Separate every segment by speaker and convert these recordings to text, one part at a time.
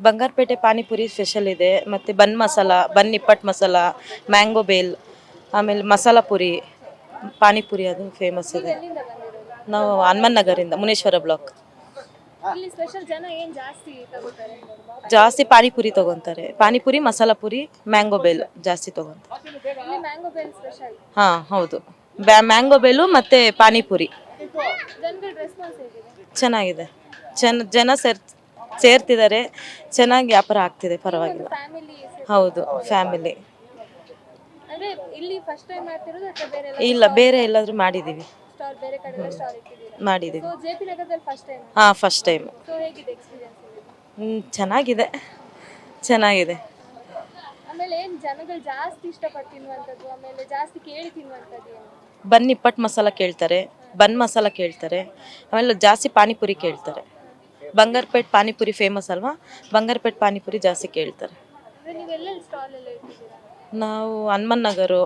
Speaker 1: Bangarpet panipuri special ಇದೆ, ಮತ್ತು ಬನ್ ಮಸಾಲ, ಬನ್ ನಿಪ್ಪಟ್ಟು masala, mango bale, ಆಮೇಲೆ ಮಸಾಲ ಪುರಿ, ಪಾನಿಪುರಿ ಅದು ಫೇಮಸ್ ಇದೆ.
Speaker 2: ಎಲ್ಲಿಂದ ಬಂದಿರೋದು?
Speaker 1: ನಾವು ಹನುಮನ್ ನಗರಿಂದ, ಮುನೇಶ್ವರ ಬ್ಲಾಕ್.
Speaker 2: ಇಲ್ಲಿ ಸ್ಪೆಷಲ್ ಜನ ಏನ್ ಜಾಸ್ತಿ ತಗೋತಾರೆ?
Speaker 1: ಜಾಸ್ತಿ ಪಾನಿಪುರಿ ತೊಗೊತಾರೆ, ಪಾನಿಪುರಿ, ಮಸಾಲ ಪುರಿ, ಮ್ಯಾಂಗೋ ಬೇಲ್ ಜಾಸ್ತಿ ತೊಗೊತಾರೆ.
Speaker 2: ಇಲ್ಲಿ ಮ್ಯಾಂಗೋ ಬೇಲ್ ಸ್ಪೆಷಲ್.
Speaker 1: ಹಾಂ ಹೌದು, ಮ್ಯಾಂಗೋ ಬೇಲು ಮತ್ತು ಪಾನಿಪುರಿ
Speaker 2: ಜನಗಳ ರೆಸ್ಪಾನ್ಸ್ ಹೇಗಿದೆ?
Speaker 1: ಚೆನ್ನಾಗಿದೆ. ಜನ ಸೇರ್ತಿದ್ದಾರೆ, ಚೆನ್ನಾಗಿ ವ್ಯಾಪಾರ ಆಗ್ತಿದೆ, ಪರವಾಗಿಲ್ಲ.
Speaker 2: ಫ್ಯಾಮಿಲಿ
Speaker 1: ಹೌದು, ಫ್ಯಾಮಿಲಿ.
Speaker 2: ಅಂದ್ರೆ ಇಲ್ಲಿ ಫಸ್ಟ್ ಟೈಮ್ ಮಾಡ್ತಿರೋದು ಅಥವಾ ಬೇರೆ
Speaker 1: ಇಲ್ಲ, ಬೇರೆ ಎಲ್ಲಾದರೂ ಮಾಡಿದ್ದೀವಿ,
Speaker 2: ಸ್ಟಾಲ್ ಬೇರೆ ಕಡೆ ಎಲ್ಲ ಸ್ಟಾಲ್ ಇಟ್ಟಿದ್ದೀರಾ?
Speaker 1: ಮಾಡಿದ್ದೀವಿ.
Speaker 2: ಸೊ ಜೆಪಿ ನಗರದಲ್ಲಿ ಫಸ್ಟ್ ಟೈಮ್.
Speaker 1: ಹಾಂ, ಫಸ್ಟ್ ಟೈಮ್.
Speaker 2: ಸೊ ಹೇಗಿದೆ ಎಕ್ಸ್ಪೀರಿಯನ್ಸ್?
Speaker 1: ಚೆನ್ನಾಗಿದೆ, ಚೆನ್ನಾಗಿದೆ.
Speaker 2: ಆಮೇಲೆ ಏನು ಜನಗಳು ಜಾಸ್ತಿ ಇಷ್ಟಪಟ್ಟು ತಿನ್ನುವಂಥದ್ದು, ಆಮೇಲೆ ಜಾಸ್ತಿ ಕೇಳಿ ತಿನ್ನುವಂಥದ್ದು ಏನು?
Speaker 1: ಬನ್ ನಿಪ್ಪಟ್ಟು ಮಸಾಲ ಕೇಳ್ತಾರೆ, ಬನ್ ಮಸಾಲ ಕೇಳ್ತಾರೆ, ಆಮೇಲೆ ಜಾಸ್ತಿ ಪಾನಿಪುರಿ ಕೇಳ್ತಾರೆ. ಬಂಗಾರಪೇಟೆ ಪಾನಿಪುರಿ ಫೇಮಸ್ ಅಲ್ವಾ, ಬಂಗಾರಪೇಟೆ ಪಾನಿಪುರಿ ಜಾಸ್ತಿ ಕೇಳ್ತಾರೆ.
Speaker 2: ಅಂದರೆ ನೀವು ಎಲ್ಲೆಲ್ಲಿ ಸ್ಟಾಲ್ ಎಲ್ಲ ಇಟ್ಟಿದ್ದೀರಾ?
Speaker 1: ನಾವು ಹನುಮನ್ ನಗರು,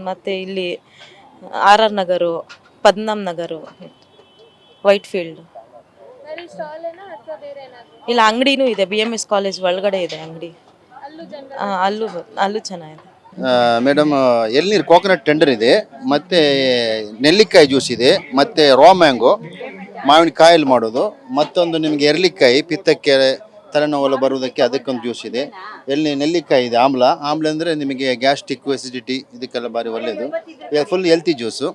Speaker 1: ಮತ್ತು ಇಲ್ಲಿ ಆರ್ ನಗರು, ಪದ್ಮನಾಭ ನಗರು, ವೈಟ್ ಫೀಲ್ಡ್.
Speaker 2: ಬರೀ ಸ್ಟಾಲ್ ಏನಾ ಅಥವಾ ಬೇರೆ ಏನಾದರೂ?
Speaker 1: ಇಲ್ಲ, ಅಂಗಡಿನೂ ಇದೆ, BMS ಕಾಲೇಜ್ ಒಳಗಡೆ ಇದೆ ಅಂಗಡಿ.
Speaker 2: ಅಲ್ಲೂ ಜನ
Speaker 1: ಅಲ್ಲೂ ಚೆನ್ನಾಗಿದೆ.
Speaker 3: ಮೇಡಮ್, ಎಳ್ನೀರು ಕೋಕೋನಟ್ ಟೆಂಡರ್ ಇದೆ, ಮತ್ತು ನೆಲ್ಲಿಕಾಯಿ ಜ್ಯೂಸ್ ಇದೆ, ಮತ್ತು ರಾ ಮ್ಯಾಂಗೋ ಮಾವಿನಕಾಯಲ್ಲಿ ಮಾಡೋದು, ಮತ್ತೊಂದು ನಿಮಗೆ ಎರ್ಲಿಕಾಯಿ ಪಿತ್ತಕ್ಕೆ ತಲೆನೋವೆಲ್ಲ ಬರುವುದಕ್ಕೆ ಅದಕ್ಕೊಂದು ಜ್ಯೂಸ್ ಇದೆ. ನೆಲ್ಲಿಕಾಯಿ ಇದೆ, ಆಮ್ಲ ಅಂದರೆ ನಿಮಗೆ ಗ್ಯಾಸ್ಟ್ರಿಕ್ ಎಸಿಡಿಟಿ ಇದಕ್ಕೆಲ್ಲ ಭಾರಿ ಒಳ್ಳೆಯದು, ಫುಲ್ ಹೆಲ್ತಿ ಜ್ಯೂಸು.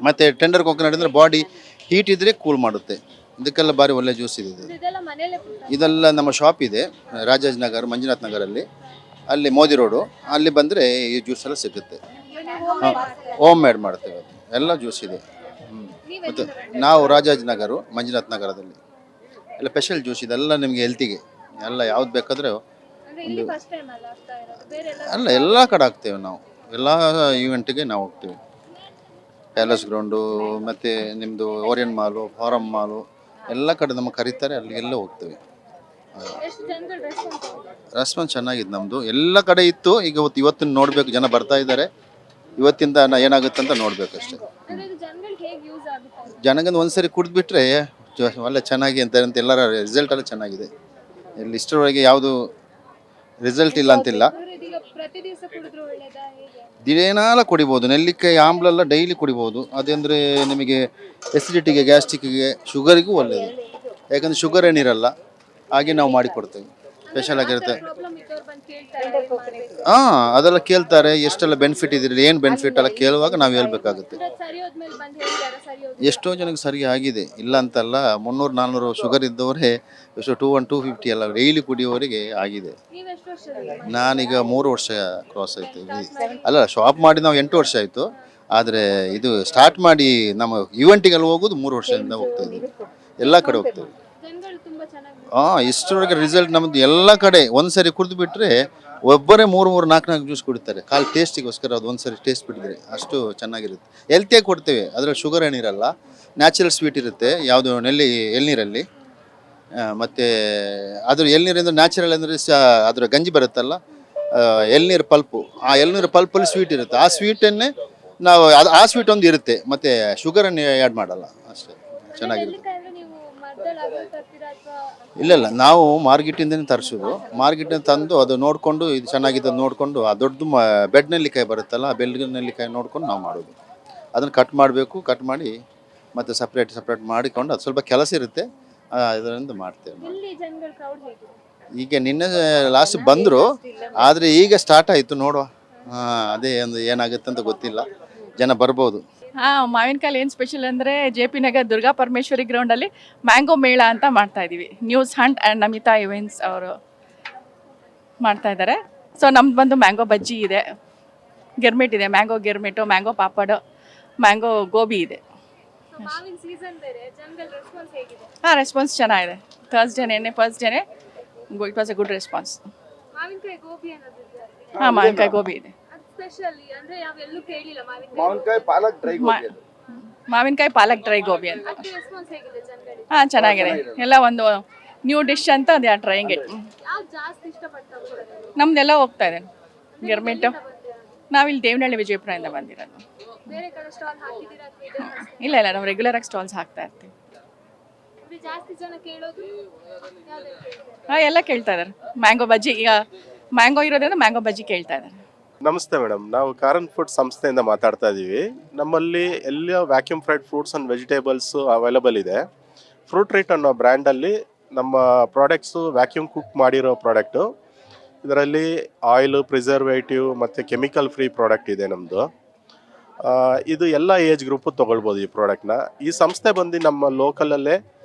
Speaker 3: ಮತ್ತು ಟೆಂಡರ್ ಕೋಕೋನಟ್ ಅಂದರೆ ಬಾಡಿ ಹೀಟ್ ಇದ್ದರೆ ಕೂಲ್ ಮಾಡುತ್ತೆ, ಇದಕ್ಕೆಲ್ಲ ಭಾರಿ ಒಳ್ಳೆ ಜ್ಯೂಸ್ ಇದೆ.
Speaker 2: ಇದೆಲ್ಲ ಮನೆಯಲ್ಲೇ
Speaker 3: ಇದೆಲ್ಲ ನಮ್ಮ ಶಾಪ್ ಇದೆ, ರಾಜಾಜಿನಗರ್ ಮಂಜುನಾಥ್ ನಗರಲ್ಲಿ, ಅಲ್ಲಿ ಮೋದಿ ರೋಡು, ಅಲ್ಲಿ ಬಂದರೆ ಈ ಜ್ಯೂಸ್ ಎಲ್ಲ ಸಿಗುತ್ತೆ. ಹೋಮ್ ಮೇಡ್ ಮಾಡ್ತೇವೆ, ಎಲ್ಲ ಜ್ಯೂಸ್ ಇದೆ. ಮತ್ತು ನಾವು ರಾಜಾಜಿನಗರು ಮಂಜುನಾಥ್ ನಗರದಲ್ಲಿ ಎಲ್ಲ ಸ್ಪೆಷಲ್ ಜ್ಯೂಸ್ ಇದೆಲ್ಲ ನಿಮಗೆ ಹೆಲ್ತಿಗೆ ಎಲ್ಲ ಯಾವ್ದು ಬೇಕಾದರೆ ಒಂದು ಅಲ್ಲ ಎಲ್ಲ ಕಡೆ ಹಾಕ್ತೇವೆ ನಾವು, ಎಲ್ಲ ಈವೆಂಟಿಗೆ ನಾವು ಹೋಗ್ತೇವೆ. ಪ್ಯಾಲೇಸ್ ಗ್ರೌಂಡು ಮತ್ತು ನಿಮ್ಮದು ಓರಿಯನ್ ಮಾಲು, ಫಾರಂ ಮಾಲು ಎಲ್ಲ ಕಡೆ ನಮಗೆ ಕರೀತಾರೆ, ಅಲ್ಲಿಗೆಲ್ಲ ಹೋಗ್ತೇವೆ. ರೆಸ್ಪಾನ್ಸ್ ಚೆನ್ನಾಗಿದೆ ನಮ್ಮದು, ಎಲ್ಲ ಕಡೆ ಇತ್ತು. ಈಗ ಇವತ್ತಿನ ನೋಡಬೇಕು, ಜನ ಬರ್ತಾ ಇದ್ದಾರೆ, ಇವತ್ತಿಂದ ಏನಾಗುತ್ತೆ ಅಂತ ನೋಡಬೇಕಷ್ಟೇ. ಜನಗಂದು ಒಂದ್ಸರಿ ಕುಡಿದ್ಬಿಟ್ರೆ ಒಳ್ಳೆ ಚೆನ್ನಾಗಿ ಅಂತ ಎಲ್ಲರ ರಿಸಲ್ಟ್ ಎಲ್ಲ ಚೆನ್ನಾಗಿದೆ. ಇಲ್ಲಿ ಇಷ್ಟರವರೆಗೆ ಯಾವುದು ರಿಸಲ್ಟ್ ಇಲ್ಲ ಅಂತಿಲ್ಲ. ದಿನೇನಾಲ ಕುಡಿಬೋದು, ನೆಲ್ಲಿಕಾಯಿ ಆಮ್ಲೆಲ್ಲ ಡೈಲಿ ಕುಡಿಬೋದು. ಅದಂದರೆ ನಿಮಗೆ ಎಸಿಡಿಟಿಗೆ, ಗ್ಯಾಸ್ಟ್ರಿಕ್ಕಿಗೆ, ಶುಗರಿಗೂ ಒಳ್ಳೆಯದು, ಯಾಕಂದರೆ ಶುಗರ್ ಏನಿರಲ್ಲ, ಹಾಗೆ ನಾವು ಮಾಡಿಕೊಡ್ತೇವೆ, ಸ್ಪೆಷಲ್ ಆಗಿರುತ್ತೆ. ಹಾಂ, ಅದೆಲ್ಲ ಕೇಳ್ತಾರೆ, ಎಷ್ಟೆಲ್ಲ ಬೆನಿಫಿಟ್ ಇದ್ರಲ್ಲಿ, ಏನು ಬೆನಿಫಿಟ್ ಎಲ್ಲ ಕೇಳುವಾಗ ನಾವು ಹೇಳ್ಬೇಕಾಗುತ್ತೆ. ಎಷ್ಟೋ ಜನಕ್ಕೆ ಸರಿ ಆಗಿದೆ, ಇಲ್ಲ ಅಂತಲ್ಲ. 300-400 ಶುಗರ್ ಇದ್ದವರೇ ಎಷ್ಟು 250 ಎಲ್ಲ ಡೈಲಿ ಕುಡಿಯೋವರಿಗೆ ಆಗಿದೆ. ನಾನೀಗ 3 ವರ್ಷ ಕ್ರಾಸ್ ಆಯಿತು. ಅಲ್ಲ, ಶಾಪ್ ಮಾಡಿ ನಾವು 8 ವರ್ಷ ಆಯಿತು, ಆದರೆ ಇದು ಸ್ಟಾರ್ಟ್ ಮಾಡಿ ನಮ್ಮ ಈವೆಂಟಿಗೆಲ್ಲ ಹೋಗೋದು 3 ವರ್ಷದಿಂದ ಹೋಗ್ತಾ ಇದ್ದೀವಿ, ಎಲ್ಲ ಕಡೆ ಹೋಗ್ತೇವೆ. ಇಷ್ಟರವರೆಗೆ ರಿಸಲ್ಟ್ ನಮ್ಮದು ಎಲ್ಲ ಕಡೆ ಒಂದ್ಸರಿ ಕುಡಿದು ಬಿಟ್ಟರೆ ಒಬ್ಬರೇ 3-4 ಜ್ಯೂಸ್ ಕುಡಿತಾರೆ, ಟೇಸ್ಟಿಗೋಸ್ಕರ. ಅದು ಒಂದ್ಸರಿ ಟೇಸ್ಟ್ ಬಿಟ್ಟಿದ್ರೆ ಅಷ್ಟು ಚೆನ್ನಾಗಿರುತ್ತೆ, ಹೆಲ್ತಿಯಾಗಿ ಕೊಡ್ತೇವೆ. ಅದರಲ್ಲಿ ಶುಗರ್ ಏನಿರಲ್ಲ, ನ್ಯಾಚುರಲ್ ಸ್ವೀಟ್ ಇರುತ್ತೆ, ಯಾವುದು ಎಳ್ನೀರಲ್ಲಿ. ಮತ್ತು ಅದ್ರ ಎಳ್ನೀರಿಂದ ನ್ಯಾಚುರಲ್ ಅಂದರೆ ಅದರ ಗಂಜಿ ಬರುತ್ತಲ್ಲ, ಎಳ್ನೀರು ಪಲ್ಪು, ಆ ಎಳ್ನೀರು ಪಲ್ಪಲ್ಲಿ ಸ್ವೀಟ್ ಇರುತ್ತೆ, ಆ ಸ್ವೀಟನ್ನೇ ನಾವು ಆ ಸ್ವೀಟ್ ಒಂದು ಇರುತ್ತೆ, ಮತ್ತು ಶುಗರನ್ನು ಆ್ಯಡ್ ಮಾಡಲ್ಲ, ಅಷ್ಟೇ ಚೆನ್ನಾಗಿರುತ್ತೆ. ಇಲ್ಲ, ನಾವು ಮಾರ್ಕೆಟಿಂದನೇ ತರಿಸೋದು. ಮಾರ್ಕೆಟಿಂದ ತಂದು ಅದು ನೋಡಿಕೊಂಡು, ಇದು ಚೆನ್ನಾಗಿದೆ ನೋಡಿಕೊಂಡು, ಆ ದೊಡ್ಡ ಬೆಡ್ ನೆಲ್ಲಿಕಾಯಿ ಬರುತ್ತಲ್ಲ, ಆ ಬೆಡ್ ನೆಲ್ಲಿಕಾಯಿ ನೋಡ್ಕೊಂಡು ನಾವು ಮಾಡೋದು. ಅದನ್ನು ಕಟ್ ಮಾಡಬೇಕು, ಕಟ್ ಮಾಡಿ ಮತ್ತು ಸಪ್ರೇಟ್ ಮಾಡಿಕೊಂಡು, ಅದು ಸ್ವಲ್ಪ ಕೆಲಸ ಇರುತ್ತೆ, ಇದರಿಂದ ಮಾಡ್ತೇವೆ. ಈಗ ನಿನ್ನೆ ಲಾಸ್ಟ್ ಬಂದರು, ಆದರೆ ಈಗ ಸ್ಟಾರ್ಟ್ ಆಯಿತು, ನೋಡುವ. ಅದೇ ಒಂದು ಏನಾಗುತ್ತೆ ಅಂತ ಗೊತ್ತಿಲ್ಲ, ಜನ ಬರ್ಬೋದು.
Speaker 4: ಮಾವಿನಕಾಯಿ ಏನು ಸ್ಪೆಷಲ್ ಅಂದರೆ JP ನಗರ್ ದುರ್ಗಾ ಪರಮೇಶ್ವರಿ ಗ್ರೌಂಡಲ್ಲಿ ಮ್ಯಾಂಗೋ ಮೇಳ ಅಂತ ಮಾಡ್ತಾಯಿದ್ದೀವಿ. News hunt and Namita events ಅವರು ಮಾಡ್ತಾಯಿದ್ದಾರೆ. ಸೊ ನಮ್ದು ಬಂದು ಮ್ಯಾಂಗೋ ಬಜ್ಜಿ ಇದೆ, ಗಿರ್ಮಿಟ್ ಇದೆ, mango girmit, mango papad, mango gobi ಇದೆ. ರೆಸ್ಪಾನ್ಸ್ ಚೆನ್ನಾಗಿದೆ. ಥರ್ಸ್ಡೇನೇ ಫಸ್ಟ್ ಡೇನೇ it was a good response. ಮಾವಿನಕಾಯಿ ಗೋಬಿ ಇದೆ. ಮಾವಿನಕಾಯಿ ಪಾಲಕ್ ಡ್ರೈ ಗೋಬಿ ಅಂತ. ಚೆನ್ನಾಗಿದೆ, ಎಲ್ಲ ಒಂದು ನ್ಯೂ ಡಿಶ್ ಅಂತ ಅದೇ ಟ್ರೈಯಿಂಗ್ ಇಟ್. ನಮ್ದೆಲ್ಲ ಹೋಗ್ತಾ ಇದೆ. ಗಿರ್ಮಿಟ್ಟು ನಾವಿಲ್ಲಿ ದೇವನಹಳ್ಳಿ ವಿಜಯಪುರದಿಂದ ಬಂದಿರೋದು. ಇಲ್ಲ, ನಾವು ರೆಗ್ಯುಲರಾಗಿ ಸ್ಟಾಲ್ಸ್ ಹಾಕ್ತಾ ಇರ್ತೀವಿ.
Speaker 2: ಅಂದ್ರೆ ಜಾಸ್ತಿ ಜನ ಕೇಳೋದು ಯಾವ್ದು ಕೇಳ್ತಾರೆ?
Speaker 4: ಹಾಂ, ಎಲ್ಲ ಕೇಳ್ತಾ ಇದ್ದಾರೆ. ಮ್ಯಾಂಗೋ ಬಜ್ಜಿ, ಈಗ ಮ್ಯಾಂಗೋ ಇರೋದ್ರಿಂದ ಮ್ಯಾಂಗೋ ಬಜ್ಜಿ ಕೇಳ್ತಾ ಇದ್ದಾರೆ.
Speaker 5: ನಮಸ್ತೆ ಮೇಡಮ್, ನಾವು ಕಾರನ್ ಫುಡ್ ಸಂಸ್ಥೆಯಿಂದ ಮಾತಾಡ್ತಾ ಇದ್ದೀವಿ. ನಮ್ಮಲ್ಲಿ ಎಲ್ಲ vacuum fried fruits and vegetables available ಇದೆ. ಫ್ರೂಟ್ ಟ್ರೀಟ್ ಅನ್ನೋ ಬ್ರ್ಯಾಂಡಲ್ಲಿ ನಮ್ಮ ಪ್ರಾಡಕ್ಟ್ಸು ವ್ಯಾಕ್ಯೂಮ್ ಕುಕ್ ಮಾಡಿರೋ ಪ್ರಾಡಕ್ಟು. ಇದರಲ್ಲಿ ಆಯಿಲು, ಪ್ರಿಸರ್ವೇಟಿವ್ ಮತ್ತು ಕೆಮಿಕಲ್ ಫ್ರೀ ಪ್ರಾಡಕ್ಟ್ ಇದೆ ನಮ್ಮದು. ಇದು ಎಲ್ಲ ಏಜ್ ಗ್ರೂಪು ತೊಗೊಳ್ಬೋದು ಈ ಪ್ರಾಡಕ್ಟ್ನ. ಈ ಸಂಸ್ಥೆ ಬಂದು ನಮ್ಮ ಲೋಕಲಲ್ಲೇ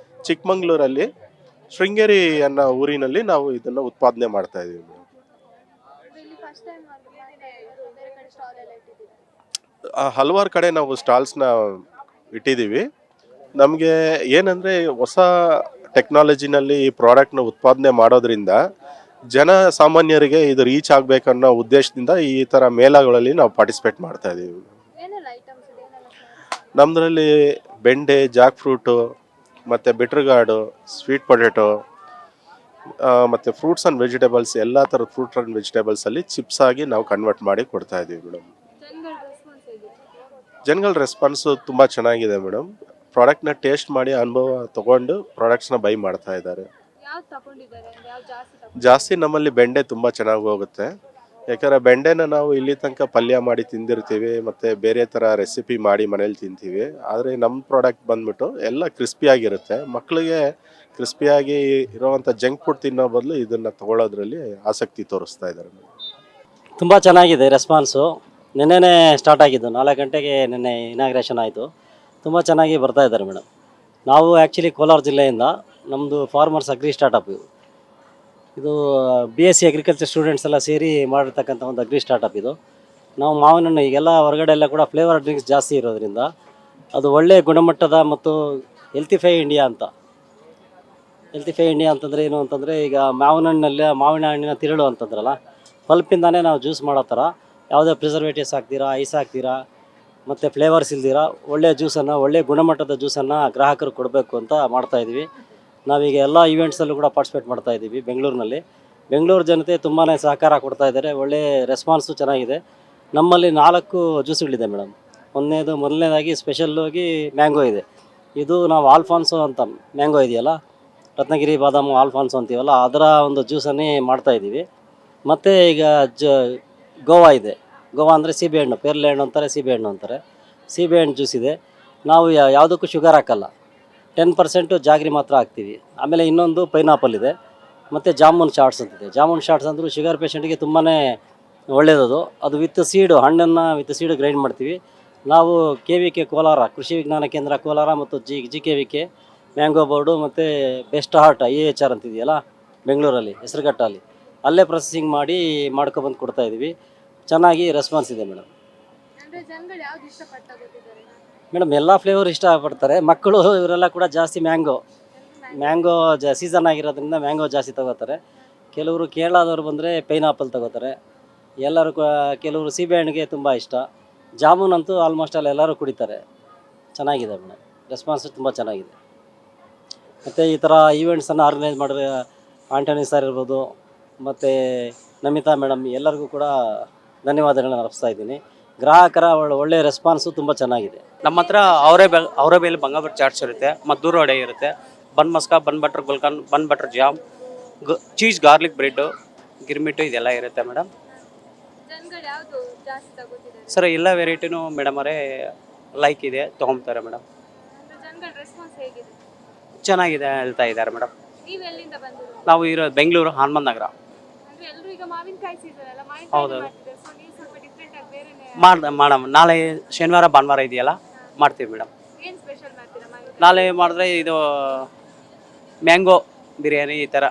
Speaker 5: ಚಿಕ್ಕಮಂಗ್ಳೂರಲ್ಲಿ ಶೃಂಗೇರಿ ಅನ್ನೋ ಊರಿನಲ್ಲಿ ನಾವು ಇದನ್ನು ಉತ್ಪಾದನೆ ಮಾಡ್ತಾ ಇದ್ದೀವಿ.
Speaker 2: ಅಂದ್ರೆ ಇಲ್ಲಿ ಫಸ್ಟ್ ಟೈಮ್ ಬೇರೆ ಕಡೆ ಸ್ಟಾಲ್ ಎಲ್ಲ ಇಟ್ಟಿದ್ದೀರಾ?
Speaker 5: ಹಲವಾರು ಕಡೆ ನಾವು ಸ್ಟಾಲ್ಸ್ನ ಇಟ್ಟಿದ್ದೀವಿ. ನಮಗೆ ಏನಂದರೆ ಹೊಸ ಟೆಕ್ನಾಲಜಿನಲ್ಲಿ ಈ ಪ್ರಾಡಕ್ಟ್ನ ಉತ್ಪಾದನೆ ಮಾಡೋದ್ರಿಂದ ಜನ ಸಾಮಾನ್ಯರಿಗೆ ಇದು ರೀಚ್ ಆಗಬೇಕನ್ನೋ ಉದ್ದೇಶದಿಂದ ಈ ಥರ ಮೇಳಗಳಲ್ಲಿ ನಾವು ಪಾರ್ಟಿಸಿಪೇಟ್ ಮಾಡ್ತಾ ಇದ್ದೀವಿ.
Speaker 2: ಏನೆಲ್ಲ ಐಟಮ್ಸ್ ಇದೆ, ಏನೆಲ್ಲ
Speaker 5: ನಮ್ಮದ್ರಲ್ಲಿ ಬೆಂಡೆ, ಜಾಕ್ ಫ್ರೂಟು ಮತ್ತು ಬಿಟ್ರಗಾರ್ಡು, ಸ್ವೀಟ್ ಪೊಟೆಟೊ ಮತ್ತು ಫ್ರೂಟ್ಸ್ ಆ್ಯಂಡ್ ವೆಜಿಟೇಬಲ್ಸ್, ಎಲ್ಲ ಥರದ ಫ್ರೂಟ್ ಆ್ಯಂಡ್ ವೆಜಿಟೇಬಲ್ಸಲ್ಲಿ ಚಿಪ್ಸ್ ಆಗಿ ನಾವು ಕನ್ವರ್ಟ್ ಮಾಡಿ ಕೊಡ್ತಾ ಇದ್ದೀವಿ ಮೇಡಮ್.
Speaker 2: ಜನಗಳ ರೆಸ್ಪಾನ್ಸ್ ಹೇಗಿದೆ?
Speaker 5: ಜನಗಳ ರೆಸ್ಪಾನ್ಸು ತುಂಬ ಚೆನ್ನಾಗಿದೆ ಮೇಡಮ್. ಪ್ರಾಡಕ್ಟ್ನ ಟೇಸ್ಟ್ ಮಾಡಿ ಅನುಭವ ತೊಗೊಂಡು ಪ್ರಾಡಕ್ಟ್ಸ್ನ ಬೈ ಮಾಡ್ತಾ ಇದ್ದಾರೆ.
Speaker 2: ಯಾವ್ದು ತಗೊಂಡಿದ್ದಾರೆ ಅಂದ್ರೆ ಯಾವ್ದು ಜಾಸ್ತಿ
Speaker 5: ಜಾಸ್ತಿ ನಮ್ಮಲ್ಲಿ ಬೆಂಡೆ ತುಂಬ ಚೆನ್ನಾಗಿ ಹೋಗುತ್ತೆ. ಯಾಕಂದರೆ ಬೆಂಡೆನ ನಾವು ಇಲ್ಲಿ ತನಕ ಪಲ್ಯ ಮಾಡಿ ತಿಂದಿರ್ತೀವಿ ಮತ್ತು ಬೇರೆ ಥರ ರೆಸಿಪಿ ಮಾಡಿ ಮನೇಲಿ ತಿಂತೀವಿ. ಆದರೆ ನಮ್ಮ ಪ್ರಾಡಕ್ಟ್ ಬಂದ್ಬಿಟ್ಟು ಎಲ್ಲ ಕ್ರಿಸ್ಪಿಯಾಗಿರುತ್ತೆ. ಮಕ್ಕಳಿಗೆ ಕ್ರಿಸ್ಪಿಯಾಗಿ ಇರೋವಂಥ ಜಂಕ್ ಫುಡ್ ತಿನ್ನೋ ಬದಲು ಇದನ್ನು ತೊಗೊಳೋದ್ರಲ್ಲಿ ಆಸಕ್ತಿ ತೋರಿಸ್ತಾ ಇದ್ದಾರೆ.
Speaker 6: ತುಂಬ ಚೆನ್ನಾಗಿದೆ ರೆಸ್ಪಾನ್ಸು. ನಿನ್ನೆನೇ ಸ್ಟಾರ್ಟ್ ಆಗಿದ್ದು, 4 ಗಂಟೆಗೆ ನಿನ್ನೆ ಇನಾಗ್ರೇಷನ್ ಆಯಿತು. ತುಂಬ ಚೆನ್ನಾಗಿ ಬರ್ತಾ ಇದ್ದಾರೆ ಮೇಡಮ್. ನಾವು ಆ್ಯಕ್ಚುಲಿ ಕೋಲಾರ ಜಿಲ್ಲೆಯಿಂದ, ನಮ್ಮದು ಫಾರ್ಮರ್ಸ್ ಅಗ್ರಿ ಸ್ಟಾರ್ಟಪ್ ಇದು BSc ಅಗ್ರಿಕಲ್ಚರ್ ಸ್ಟೂಡೆಂಟ್ಸ್ ಎಲ್ಲ ಸೇರಿ ಮಾಡಿರ್ತಕ್ಕಂಥ ಒಂದು ಅಗ್ರಿ ಸ್ಟಾರ್ಟಪ್ ಇದು. ನಾವು ಮಾವಿನ ಹಣ್ಣು ಈಗೆಲ್ಲ ಹೊರಗಡೆ ಎಲ್ಲ ಕೂಡ ಫ್ಲೇವರ್ ಡ್ರಿಂಕ್ಸ್ ಜಾಸ್ತಿ ಇರೋದ್ರಿಂದ ಅದು ಒಳ್ಳೆಯ ಗುಣಮಟ್ಟದ ಮತ್ತು ಹೆಲ್ತಿಫೈ ಇಂಡಿಯಾ ಅಂತ. ಹೆಲ್ತಿಫೈ ಇಂಡಿಯಾ ಅಂತಂದರೆ ಏನು ಅಂತಂದರೆ, ಈಗ ಮಾವಿನ ಹಣ್ಣಿನ ತಿರುಳು ಅಂತಂದ್ರಲ್ಲ, ಪಲ್ಪಿಂದಾನೇ ನಾವು ಜ್ಯೂಸ್ ಮಾಡೋ ಥರ ಯಾವುದೇ ಪ್ರಿಸರ್ವೇಟಿವ್ಸ್ ಹಾಕ್ತೀರಾ, ಐಸ್ ಹಾಕ್ತೀರಾ ಮತ್ತು ಫ್ಲೇವರ್ಸ್ ಇಲ್ದಿರ ಒಳ್ಳೆಯ ಜ್ಯೂಸನ್ನು, ಒಳ್ಳೆಯ ಗುಣಮಟ್ಟದ ಜ್ಯೂಸನ್ನು ಗ್ರಾಹಕರು ಕೊಡಬೇಕು ಅಂತ ಮಾಡ್ತಾಯಿದ್ವಿ. ನಾವೀಗ ಎಲ್ಲ ಈವೆಂಟ್ಸಲ್ಲೂ ಕೂಡ ಪಾರ್ಟಿಸಿಪೇಟ್ ಮಾಡ್ತಾಯಿದ್ದೀವಿ ಬೆಂಗಳೂರಿನಲ್ಲಿ. ಬೆಂಗಳೂರು ಜನತೆ ತುಂಬಾ ಸಹಕಾರ ಕೊಡ್ತಾ ಇದ್ದಾರೆ. ಒಳ್ಳೆಯ ರೆಸ್ಪಾನ್ಸು ಚೆನ್ನಾಗಿದೆ. ನಮ್ಮಲ್ಲಿ 4 ಜ್ಯೂಸ್ಗಳಿದೆ ಮೇಡಮ್. ಮೊದಲನೇದಾಗಿ ಸ್ಪೆಷಲ್ಲಾಗಿ ಮ್ಯಾಂಗೋ ಇದೆ. ಇದು ನಾವು ಆಲ್ಫಾನ್ಸೋ ಅಂತ ಮ್ಯಾಂಗೋ ಇದೆಯಲ್ಲ, ರತ್ನಗಿರಿ ಬಾದಾಮು ಆಲ್ಫಾನ್ಸೋ ಅಂತೀವಲ್ಲ, ಅದರ ಒಂದು ಜ್ಯೂಸನ್ನೇ ಮಾಡ್ತಾಯಿದ್ದೀವಿ. ಮತ್ತು ಈಗ ಗೋವಾ ಇದೆ. ಗೋವಾ ಅಂದರೆ ಸೀಬೆಹಣ್ಣು, ಪೇರ್ಲೆ ಹಣ್ಣು ಅಂತಾರೆ, ಸೀಬೆಹಣ್ಣು ಅಂತಾರೆ. ಸೀಬೆಹಣ್ಣು ಜ್ಯೂಸ್ ಇದೆ. ನಾವು ಯಾವುದಕ್ಕೂ ಶುಗರ್ ಹಾಕಲ್ಲ, 10% ಜಾಗ್ರಿ ಮಾತ್ರ ಹಾಕ್ತೀವಿ. ಆಮೇಲೆ ಇನ್ನೊಂದು ಪೈನಾಪಲ್ ಇದೆ, ಮತ್ತು ಜಾಮೂನ್ ಶಾರ್ಟ್ಸ್ ಅಂತಿದೆ. ಜಾಮೂನ್ ಶಾರ್ಟ್ಸ್ ಅಂದರೂ ಶುಗರ್ ಪೇಷಂಟಿಗೆ ತುಂಬಾ ಒಳ್ಳೆಯದು. ಅದು ವಿತ್ ಸೀಡು, ಹಣ್ಣನ್ನು ವಿತ್ ಸೀಡು ಗ್ರೈಂಡ್ ಮಾಡ್ತೀವಿ. ನಾವು KVK ಕೋಲಾರ, ಕೃಷಿ ವಿಜ್ಞಾನ ಕೇಂದ್ರ ಕೋಲಾರ ಮತ್ತು GKVK ಮ್ಯಾಂಗೋ ಬೋರ್ಡು ಮತ್ತು ಬೆಸ್ಟ್ ಹಾರ್ಟ್ IAHR ಅಂತಿದೆಯಲ್ಲ ಬೆಂಗಳೂರಲ್ಲಿ, ಹೆಸರುಘಟ್ಟಲ್ಲಿ, ಅಲ್ಲೇ ಪ್ರೊಸೆಸಿಂಗ್ ಮಾಡಿ ಮಾಡ್ಕೊಬಂದು ಕೊಡ್ತಾಯಿದ್ದೀವಿ. ಚೆನ್ನಾಗಿ ರೆಸ್ಪಾನ್ಸ್ ಇದೆ ಮೇಡಮ್.
Speaker 2: ಅಂದ್ರೆ ಜನಗಳು ಯಾವ್ದು ಇಷ್ಟಪಟ್ಟು ತಗೋತಿದ್ದಾರೆ?
Speaker 6: ಮೇಡಮ್ ಎಲ್ಲ ಫ್ಲೇವರ್ ಇಷ್ಟಪಡ್ತಾರೆ. ಮಕ್ಕಳು ಇವರೆಲ್ಲ ಕೂಡ ಜಾಸ್ತಿ ಮ್ಯಾಂಗೋ ಸೀಸನ್ ಆಗಿರೋದ್ರಿಂದ ಮ್ಯಾಂಗೋ ಜಾಸ್ತಿ ತಗೋತಾರೆ. ಕೆಲವರು ಕೇರಳದವ್ರು ಬಂದರೆ ಪೈನಾಪಲ್ ತಗೋತಾರೆ. ಕೆಲವರು ಸೀಬೆಹಣ್ಣಿಗೆ ತುಂಬ ಇಷ್ಟ. ಜಾಮೂನ್ ಅಂತೂ ಆಲ್ಮೋಸ್ಟ್ ಅಲ್ಲಿ ಎಲ್ಲರೂ ಕುಡಿತಾರೆ. ಚೆನ್ನಾಗಿದೆ ಮೇಡಮ್, ರೆಸ್ಪಾನ್ಸ್ ತುಂಬ ಚೆನ್ನಾಗಿದೆ. ಮತ್ತು ಈ ಥರ ಈವೆಂಟ್ಸನ್ನು ಆರ್ಗನೈಸ್ ಮಾಡಿದ್ರೆ ಆಂಟನಿ ಸರ್ ಇರ್ಬೋದು, ಮತ್ತು ನಮಿತಾ ಮೇಡಮ್, ಎಲ್ಲರಿಗೂ ಕೂಡ ಧನ್ಯವಾದಗಳನ್ನ ಅರ್ಪಿಸ್ತಾ ಇದ್ದೀನಿ. ಗ್ರಾಹಕರ ಒಳ್ಳೆಯ ರೆಸ್ಪಾನ್ಸು ತುಂಬ ಚೆನ್ನಾಗಿದೆ.
Speaker 7: ನಮ್ಮ ಹತ್ರ ಅವರೇ ಮೇಲೆ ಬಂಗಾಬರ್ ಚಾಟ್ಸ್ ಇರುತ್ತೆ, ಮದ್ದೂರು ವಡೆ ಇರುತ್ತೆ, bun maska, bun butter gulkand, bun butter jam, cheese garlic bread, girmit ಇದೆಲ್ಲ ಇರುತ್ತೆ ಮೇಡಮ್.
Speaker 2: ಜನಗಳು ಯಾವ್ದು ಜಾಸ್ತಿ ತಗೋತಿದ್ದಾರೆ?
Speaker 7: ಸರ್ ಎಲ್ಲ ವೆರೈಟಿನೂ ಮೇಡಮ್ ಅವರೇ ಲೈಕ್ ಇದೆ, ತೊಗೊತಾರೆ ಮೇಡಮ್.
Speaker 2: ಅಂದ್ರೆ ಜನಗಳ ರೆಸ್ಪಾನ್ಸ್ ಹೇಗಿದೆ?
Speaker 7: ಚೆನ್ನಾಗಿದೆ ಹೇಳ್ತಾ ಇದ್ದಾರೆ ಮೇಡಮ್.
Speaker 2: ನೀವು ಎಲ್ಲಿಂದ ಬಂದಿರೋದು?
Speaker 7: ನಾವು ಇರೋದು ಬೆಂಗಳೂರು ಹನುಮಂತ ನಗರ.
Speaker 2: ಅಂದ್ರೆ ಎಲ್ಲರೂ ಈಗ ಮಾವಿನಕಾಯಿ ಸೀಸನ್ ಅಲ್ಲ,
Speaker 7: ಹೌದು.
Speaker 2: ಮಾವಿನಕಾಯಿ ಮಾಡ್ತಿದ್ದಾರೆ. ಸೊ ನೀವು ಸ್ವಲ್ಪ ಡಿಫ್ರೆಂಟ್ ಆಗಿ ಬೇರೆನೇ
Speaker 7: ಮೇಡಮ್ ನಾಳೆ ಶನಿವಾರ ಭಾನುವಾರ ಇದೆಯಲ್ಲ, ಮಾಡ್ತೀವಿ ಮೇಡಮ್.
Speaker 2: ಏನ್ ಸ್ಪೆಷಲ್ ಮಾಡ್ತೀರಾ ಮಾವಿನಕಾಯಿ?
Speaker 7: ನಾಳೆ ಮಾಡಿದ್ರೆ ಇದು ಮ್ಯಾಂಗೋ ಬಿರಿಯಾನಿ ಈ ಥರ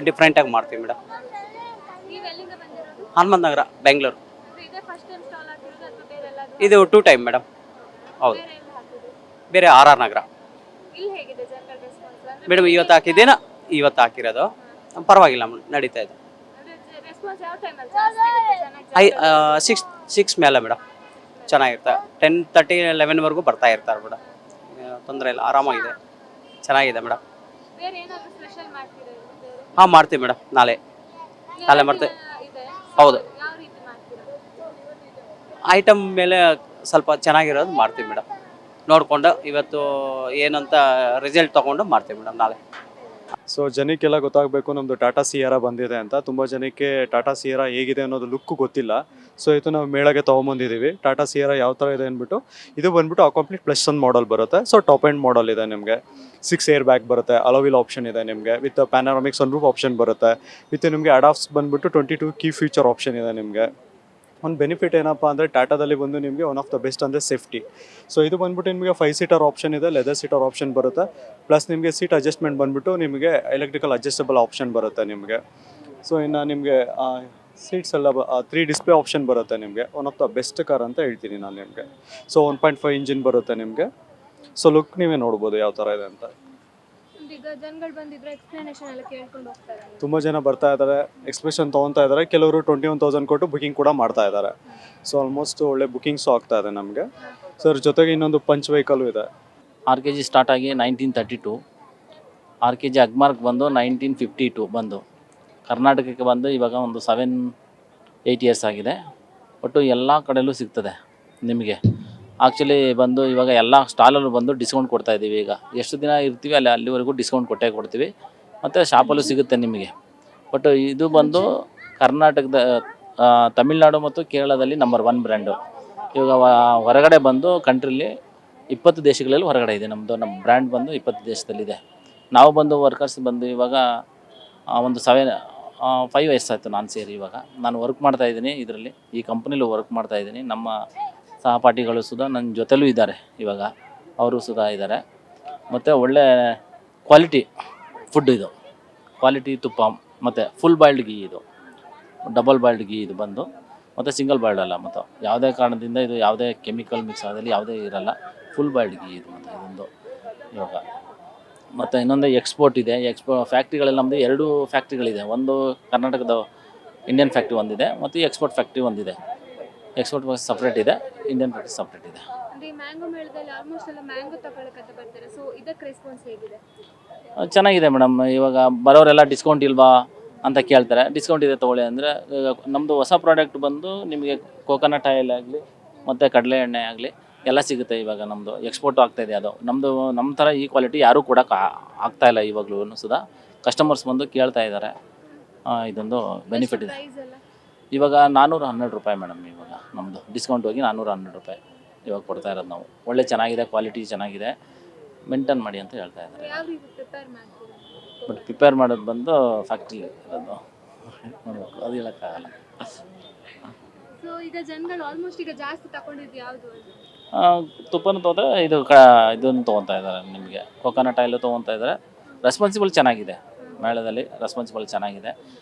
Speaker 7: ಡಿಫ್ರೆಂಟಾಗಿ ಮಾಡ್ತೀವಿ ಮೇಡಮ್.
Speaker 2: ನೀವು ಎಲ್ಲಿಂದ ಬಂದಿರೋದು?
Speaker 7: ಹನುಮಂತ ನಗರ ಬೆಂಗಳೂರು.
Speaker 2: ಅಂದ್ರೆ ಇದೇ ಫಸ್ಟ್ ಟೈಮ್ ಸ್ಟಾಲ್ ಹಾಕಿರೋದು ಅಥವಾ ಬೇರೆ ಎಲ್ಲಾದ್ರೂ?
Speaker 7: ಇದು 2 ಟೈಮ್ ಮೇಡಮ್. ಹೌದು,
Speaker 2: ಬೇರೆ ಎಲ್ಲಿ ಹಾಕಿದ್ರು?
Speaker 7: ಬೇರೆ RR ನಗರ
Speaker 2: ಇಲ್ಲಿ ಹೇಗಿದೆ ಜನಗಳ ರೆಸ್ಪಾನ್ಸ್? ಅಂದ್ರೆ
Speaker 7: ಮೇಡಮ್. ಇವತ್ತು ಹಾಕಿರೋದು ಪರವಾಗಿಲ್ಲ ಮೇಡಮ್, ನಡೀತಾ ಇದೆ.
Speaker 2: ಅಂದ್ರೆ ರೆಸ್ಪಾನ್ಸ್ ಯಾವ ಟೈಮಲ್ಲಿ ಜಾಸ್ತಿ ಇರುತ್ತೆ? ಚೆನ್ನಾಗಿ
Speaker 7: 6 ಮೇಲೆ ಮೇಡಮ್ ಚೆನ್ನಾಗಿರ್ತಾರೆ. 10:30 11ವರೆಗೂ ಬರ್ತಾ ಇರ್ತಾರೆ ಮೇಡಮ್. ತೊಂದರೆ ಇಲ್ಲ, ಆರಾಮಾಗಿದೆ, ಚೆನ್ನಾಗಿದೆ ಮೇಡಮ್.
Speaker 2: ಬೇರೆ ಏನಾದರೂ ಸ್ಪೆಷಲ್ ಮಾಡ್ತೀರಾ ಬೇರೆ?
Speaker 7: ಹಾಂ ಮಾಡ್ತೀವಿ ಮೇಡಮ್. ನಾಳೆ ಮಾಡ್ತೀವಿ.
Speaker 2: ಇದೆ.
Speaker 7: ಹೌದು,
Speaker 2: ಯಾವ ರೀತಿ ಮಾಡ್ತೀರಾ?
Speaker 7: ಐಟಮ್ ಮೇಲೆ ಸ್ವಲ್ಪ ಚೆನ್ನಾಗಿರೋದು ಮಾಡ್ತೀವಿ ಮೇಡಮ್. ನೋಡಿಕೊಂಡು ಇವತ್ತು ಏನಂತ ರಿಸಲ್ಟ್ ತೊಗೊಂಡು ಮಾಡ್ತೀವಿ ಮೇಡಮ್ ನಾಳೆ.
Speaker 8: ಸೊ ಜನಕ್ಕೆಲ್ಲ ಗೊತ್ತಾಗಬೇಕು ನಮ್ಮದು ಟಾಟಾ ಸಿಯಾರಾ ಬಂದಿದೆ ಅಂತ. ತುಂಬ ಜನಕ್ಕೆ ಟಾಟಾ ಸಿಯಾರಾ ಹೇಗಿದೆ ಅನ್ನೋದು ಲುಕ್ ಗೊತ್ತಿಲ್ಲ. ಸೊ ಇದು ನಾವು ಮೇಳಗೆ ತೊಗೊಂಬಂದಿದ್ದೀವಿ. ಟಾಟಾ ಸಿಯಾರಾ ಯಾವ ಥರ ಇದೆ ಅಂದ್ಬಿಟ್ಟು ಇದು ಬಂದ್ಬಿಟ್ಟು ಕಂಪ್ಲೀಟ್ ಪ್ಲಸ್ ಒನ್ ಮಾಡಲ್ ಬರುತ್ತೆ. ಸೊ ಟಾಪ್ ಎಂಡ್ ಮಾಡಲ್ ಇದೆ ನಿಮಗೆ. 6 ಏರ್ ಬ್ಯಾಗ್ ಬರುತ್ತೆ, ಅಲೋವಿಲ್ ಆಪ್ಷನ್ ಇದೆ ನಿಮಗೆ, ವಿತ್ ಪ್ಯಾನರಾಮಿಕ್ ಸನ್ರೂಫ್ ಆಪ್ಷನ್ ಬರುತ್ತೆ, ವಿತ್ ನಿಮಗೆ ಅಡಾಫ್ಸ್ ಬಂದ್ಬಿಟ್ಟು 22 ಕೀ ಫ್ಯೂಚರ್ ಆಪ್ಷನ್ ಇದೆ ನಿಮಗೆ. ಒಂದು ಬೆನಿಫಿಟ್ ಏನಪ್ಪ ಅಂದರೆ ಟಾಟಾದಲ್ಲಿ ಬಂದು ನಿಮಗೆ ಒನ್ ಆಫ್ ದ ಬೆಸ್ಟ್ ಅಂದರೆ ಸೇಫ್ಟಿ. ಸೊ ಇದು ಬಂದ್ಬಿಟ್ಟು ನಿಮಗೆ 5 ಸೀಟರ್ ಆಪ್ಷನ್ ಇದೆ, ಲೆದರ್ ಸೀಟರ್ ಆಪ್ಷನ್ ಬರುತ್ತೆ, ಪ್ಲಸ್ ನಿಮಗೆ ಸೀಟ್ ಅಡ್ಜಸ್ಟ್ಮೆಂಟ್ ಬಂದ್ಬಿಟ್ಟು ನಿಮಗೆ ಎಲೆಕ್ಟ್ರಿಕಲ್ ಅಡ್ಜಸ್ಟಬಲ್ ಆಪ್ಷನ್ ಬರುತ್ತೆ ನಿಮಗೆ. ಸೊ ಇನ್ನು ನಿಮಗೆ ಸೀಟ್ಸ್ ಎಲ್ಲ 3 ಡಿಸ್ಪ್ಲೇ ಆಪ್ಷನ್ ಬರುತ್ತೆ ನಿಮಗೆ. One of the best car ಅಂತ ಹೇಳ್ತೀನಿ ನಾನು ನಿಮಗೆ. ಸೊ 1.5 ಇಂಜಿನ್ ಬರುತ್ತೆ ನಿಮಗೆ. ಸೊ ಲುಕ್ ನೀವೇ ನೋಡ್ಬೋದು ಯಾವ ಥರ ಇದೆ ಅಂತ.
Speaker 2: ಈಗ ಜನಗಳು ಬಂದಿದ್ರೆ ಎಕ್ಸ್ಪ್ಲನೇಷನ್ ಎಲ್ಲ ಕೇಳ್ಕೊಂಡು ಹೋಗ್ತಾರೆ.
Speaker 8: ತುಂಬ ಜನ ಬರ್ತಾ ಇದ್ದಾರೆ, ಎಕ್ಸ್ಪ್ರೆಷನ್ ತೊಗೊತಾ ಇದ್ದಾರೆ. ಕೆಲವರು 21,000 ಕೊಟ್ಟು ಬುಕಿಂಗ್ ಕೂಡ ಮಾಡ್ತಾ ಇದ್ದಾರೆ. ಸೊ ಆಲ್ಮೋಸ್ಟ್ ಒಳ್ಳೆ ಬುಕಿಂಗ್ಸು ಆಗ್ತಾ ಇದೆ ನಮಗೆ. ಸರ್ ಜೊತೆಗೆ ಇನ್ನೊಂದು ಪಂಚ್ ವೆಹಿಕಲ್ಲು ಇದೆ.
Speaker 9: RKG ಸ್ಟಾರ್ಟ್ ಆಗಿ 1932, RKG ಅಗ್ಮಾರ್ಕ್ ಬಂದು 1952 ಬಂದು ಕರ್ನಾಟಕಕ್ಕೆ ಬಂದು ಇವಾಗ ಒಂದು 7-8 ಇಯರ್ಸ್ ಆಗಿದೆ. ಒಟ್ಟು ಎಲ್ಲ ಕಡೆಯಲ್ಲೂ ಸಿಗ್ತದೆ ನಿಮಗೆ. ಆ್ಯಕ್ಚುಲಿ ಬಂದು ಇವಾಗ ಎಲ್ಲ ಸ್ಟಾಲಲ್ಲೂ ಬಂದು ಡಿಸ್ಕೌಂಟ್ ಕೊಡ್ತಾ ಇದ್ದೀವಿ. ಈಗ ಎಷ್ಟು ದಿನ ಇರ್ತೀವಿ ಅಲ್ಲಿವರೆಗೂ ಡಿಸ್ಕೌಂಟ್ ಕೊಟ್ಟೇ ಕೊಡ್ತೀವಿ, ಮತ್ತು ಶಾಪಲ್ಲೂ ಸಿಗುತ್ತೆ ನಿಮಗೆ. ಬಟ್ ಇದು ಬಂದು ಕರ್ನಾಟಕದ ತಮಿಳ್ನಾಡು ಮತ್ತು ಕೇರಳದಲ್ಲಿ ನಂಬರ್ 1 ಬ್ರ್ಯಾಂಡು. ಇವಾಗ ಹೊರಗಡೆ ಬಂದು ಕಂಟ್ರಿಲಿ 20 ದೇಶಗಳಲ್ಲಿ ಹೊರಗಡೆ ಇದೆ ನಮ್ಮ ಬ್ರ್ಯಾಂಡ್ ಬಂದು 20 ದೇಶದಲ್ಲಿದೆ. ನಾವು ಬಂದು ವರ್ಕರ್ಸ್ ಬಂದು ಇವಾಗ ಒಂದು 5 ವಯಸ್ಸಾಯಿತು ನಾನು ಸೇರಿ. ಇವಾಗ ನಾನು ವರ್ಕ್ ಮಾಡ್ತಾಯಿದ್ದೀನಿ ಇದರಲ್ಲಿ, ಈ ಕಂಪ್ನಿಲೂ ವರ್ಕ್ ಮಾಡ್ತಾಯಿದ್ದೀನಿ. ನಮ್ಮ ಸಹಪಾಠಿಗಳು ಸುಧಾ ನನ್ನ ಜೊತೆಲೂ ಇದ್ದಾರೆ ಇವಾಗ, ಅವರು ಸುಧಾ ಇದ್ದಾರೆ. ಮತ್ತು ಒಳ್ಳೆ ಕ್ವಾಲಿಟಿ ಫುಡ್ ಇದು, ಕ್ವಾಲಿಟಿ ತುಪ್ಪ, ಮತ್ತು ಫುಲ್ ಬಾಯ್ಲ್ಡ್ ಗೀ ಇದು, ಡಬಲ್ ಬಾಯ್ಲ್ಡ್ ಗೀ ಇದು ಬಂದು, ಮತ್ತು ಸಿಂಗಲ್ ಬಾಯ್ಲ್ಡ್ ಅಲ್ಲ. ಮತ್ತು ಯಾವುದೇ ಕಾರಣದಿಂದ ಇದು ಯಾವುದೇ ಕೆಮಿಕಲ್ ಮಿಕ್ಸ್ ಆದಲ್ಲಿ ಯಾವುದೇ ಇರಲ್ಲ, ಫುಲ್ ಬಾಯ್ಲ್ಡ್ ಗೀ ಇದು. ಮತ್ತು ಇದೊಂದು ಇವಾಗ ಮತ್ತು ಇನ್ನೊಂದು ಎಕ್ಸ್ಪೋರ್ಟ್ ಇದೆ. ಫ್ಯಾಕ್ಟ್ರಿಗಳಲ್ಲಿ ನಮ್ಮದು 2 ಫ್ಯಾಕ್ಟ್ರಿಗಳಿದೆ. ಒಂದು ಕರ್ನಾಟಕದ ಇಂಡಿಯನ್ ಫ್ಯಾಕ್ಟ್ರಿ ಒಂದಿದೆ, ಮತ್ತು ಎಕ್ಸ್ಪೋರ್ಟ್ ಫ್ಯಾಕ್ಟ್ರಿ ಒಂದಿದೆ. ಎಕ್ಸ್ಪೋರ್ಟ್ ಸಪ್ರೇಟ್ ಇದೆ, ಇಂಡಿಯನ್ ಫ್ಯಾಕ್ಟ್ರಿ ಸಪ್ರೇಟ್ ಇದೆ.
Speaker 2: ಅಂದ್ರೆ ಈ ಮ್ಯಾಂಗೋ ಮೇಳದಲ್ಲಿ ಆಲ್ಮೋಸ್ಟ್ ಎಲ್ಲ ಮ್ಯಾಂಗೋ ತಗೊಳ್ಳೋಕೆ ಬರ್ತಾರೆ. ಸೊ ಇದಕ್ಕೆ ರೆಸ್ಪಾನ್ಸ್ ಹೇಗಿದೆ?
Speaker 9: ಚೆನ್ನಾಗಿದೆ ಮೇಡಮ್. ಇವಾಗ ಬರೋರೆಲ್ಲ ಡಿಸ್ಕೌಂಟ್ ಇಲ್ವಾ ಅಂತ ಕೇಳ್ತಾರೆ. ಡಿಸ್ಕೌಂಟ್ ಇದೆ ತೊಗೊಳ್ಳಿ ಅಂದರೆ. ನಮ್ಮದು ಹೊಸ ಪ್ರಾಡಕ್ಟ್ ಬಂದು ನಿಮಗೆ ಕೋಕೋನಟ್ ಆಯಿಲ್ ಆಗಲಿ ಮತ್ತು ಕಡಲೆ ಎಣ್ಣೆ ಆಗಲಿ ಎಲ್ಲ ಸಿಗುತ್ತೆ. ಇವಾಗ ನಮ್ಮದು ಎಕ್ಸ್ಪೋರ್ಟ್ ಆಗ್ತಾಯಿದೆ. ಅದು ನಮ್ಮ ಥರ ಈ ಕ್ವಾಲಿಟಿ ಯಾರೂ ಕೊಡೋಕೆ ಆಗ್ತಾಯಿಲ್ಲ ಇವಾಗಲೂ ಸುಧಾ. ಕಸ್ಟಮರ್ಸ್ ಬಂದು ಕೇಳ್ತಾ ಇದ್ದಾರೆ. ಇದೊಂದು ಬೆನಿಫಿಟ್ ಇದೆ.
Speaker 2: ಪ್ರೈಸ್ ಎಲ್ಲ
Speaker 9: ಇವಾಗ 412 ರೂಪಾಯಿ ಮೇಡಮ್. ಇವಾಗ ನಮ್ಮದು ಡಿಸ್ಕೌಂಟ್ ಹೋಗಿ 412 ರೂಪಾಯಿ ಇವಾಗ ಕೊಡ್ತಾ ಇರೋದು ನಾವು. ಒಳ್ಳೆ ಚೆನ್ನಾಗಿದೆ, ಕ್ವಾಲಿಟಿ ಚೆನ್ನಾಗಿದೆ, ಮೇಂಟೈನ್ ಮಾಡಿ ಅಂತ ಹೇಳ್ತಾ ಇದ್ದಾರೆ.
Speaker 2: ಯಾವ ರೀತಿ ಪ್ರಿಪೇರ್ ಮಾಡ್ತೀರಾ?
Speaker 9: ಬಟ್ ಪ್ರಿಪೇರ್ ಮಾಡೋದು ಬಂದು ಫ್ಯಾಕ್ಟ್ರಿ ಇರೋದು ನೋಡ್ಬೇಕು, ಅದು ಹೇಳೋಕ್ಕಾಗಲ್ಲ.
Speaker 2: ಸೊ ಈಗ ಜನಗಳು ಆಲ್ಮೋಸ್ಟ್ ಈಗ ಜಾಸ್ತಿ ತಗೊಂಡಿದ್ದು ಯಾವುದು?
Speaker 9: ತುಪ್ಪನ ತೊಗೊಂಡ್ರೆ ಇದನ್ನು ತೊಗೊತಾ ಇದ್ದಾರೆ ನಿಮಗೆ. ಕೊಕೊನಟ್ ಆಯಿಲು ತೊಗೊತಾ ಇದ್ದಾರೆ. ರೆಸ್ಪಾನ್ಸಿಬಲ್ ಚೆನ್ನಾಗಿದೆ ಮೇಳದಲ್ಲಿ, ರೆಸ್ಪಾನ್ಸಿಬಲ್ ಚೆನ್ನಾಗಿದೆ.